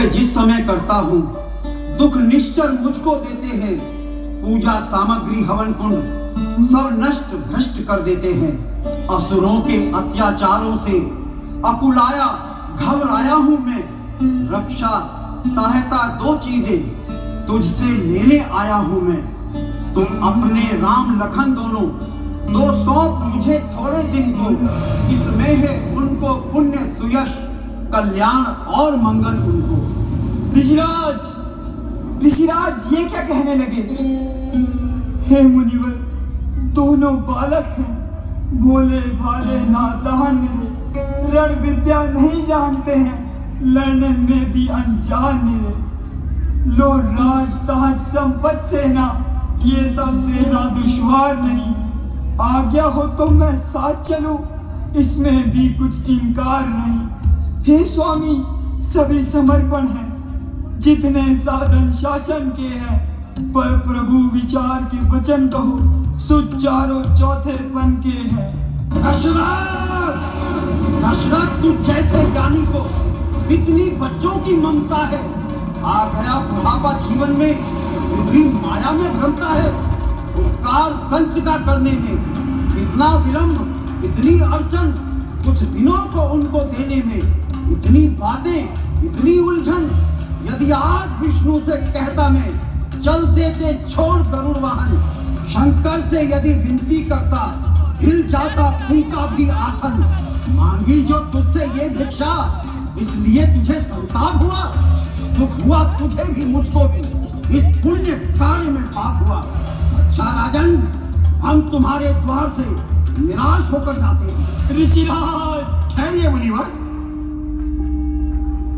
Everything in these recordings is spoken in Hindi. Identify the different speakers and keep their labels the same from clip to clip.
Speaker 1: मैं जिस समय करता हूँ दुख निश्चर मुझको देते हैं। पूजा सामग्री हवन कुंड सब नष्ट भ्रष्ट कर देते हैं। असुरों के अत्याचारों से अकुलाया घबराया हूँ मैं। रक्षा सहायता दो चीजें तुझसे लेने आया हूँ मैं। तुम अपने राम लखन दोनों दो सौंप मुझे थोड़े दिन को। इसमें है उनको पुण्य सुयश कल्याण और मंगल उनको।
Speaker 2: ऋषिराज ये क्या कहने लगे? हे मुनिवर, दोनों बालक हैं, भोले भाले नादान निरे, रण विद्या नहीं जानते हैं, लड़ने में भी अनजान निरे। लो राज ताज संपत्ति सेना ये सब देना दुश्वार नहीं। आज्ञा हो तो मैं साथ चलूं, इसमें भी कुछ इनकार नहीं। हे स्वामी, सभी समर्पण है, जितने साधन शासन के हैं, पर प्रभु विचार के वचन कहो सुचारो चौथे पन के हैं।
Speaker 1: दशरथ तू जैसे ज्ञानी को इतनी बच्चों की ममता है। आ गया बुढ़ापा जीवन में फिर भी माया में भ्रमता है। उपकार संचिता करने में इतना विलंब, इतनी अड़चन, कुछ दिनों को उनको देने में इतनी बातें, इतनी उलझन। यदि आज विष्णु से कहता मैं चल देते छोड़ गरुड़ वाहन, शंकर से यदि विनती करता हिल जाता उनका भी आसन। मांगी जो तुझसे ये भिक्षा इसलिए तुझे संताप हुआ, दुख हुआ तुझे भी मुझको भी, इस पुण्य कार्य में पाप हुआ। अच्छा राजन, हम तुम्हारे द्वार से निराश होकर जाते हैं।
Speaker 2: ऋषिराज
Speaker 3: ठहरिए मुनिवर।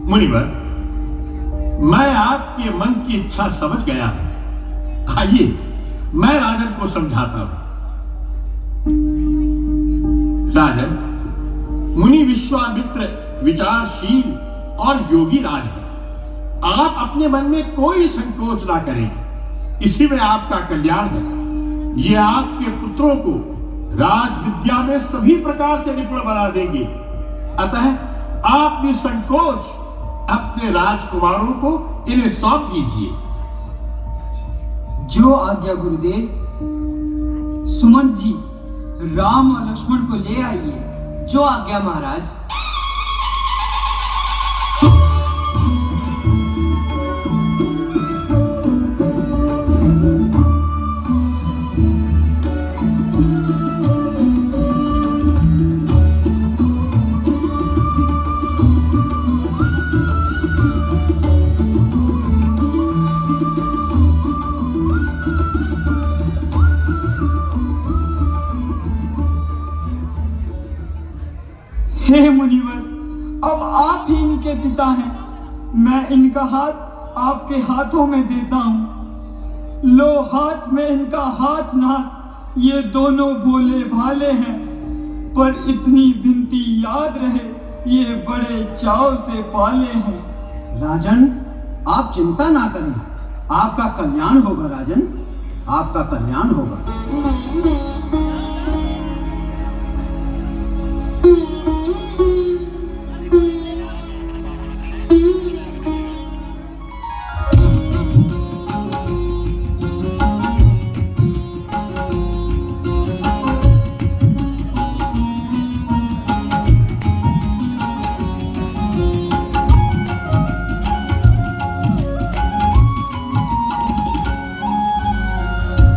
Speaker 3: मुनिवर, मैं आपके मन की इच्छा समझ गया। आइए मैं राजन को समझाता हूं। राजन, मुनि विश्वामित्र विचारशील और योगी राज है। आप अपने मन में कोई संकोच ना करें, इसी में आपका कल्याण है। ये आपके पुत्रों को राज विद्या में सभी प्रकार से निपुण बना देंगे। अतः आप निसंकोच अपने राजकुमारों को इन्हें सौंप दीजिए।
Speaker 2: जो आज्ञा गुरुदेव। सुमंत जी, राम और लक्ष्मण को ले आइए।
Speaker 4: जो आज्ञा महाराज।
Speaker 2: हे मुनिवर, अब आप ही इनके पिता हैं। मैं इनका हाथ आपके हाथों में देता हूं। लो हाथ में इनका हाथ नाथ, ये दोनों भोले भाले हैं, पर इतनी विनती याद रहे, ये बड़े चाव से पाले हैं।
Speaker 1: राजन, आप चिंता ना करें, आपका कल्याण होगा। राजन, आपका कल्याण होगा।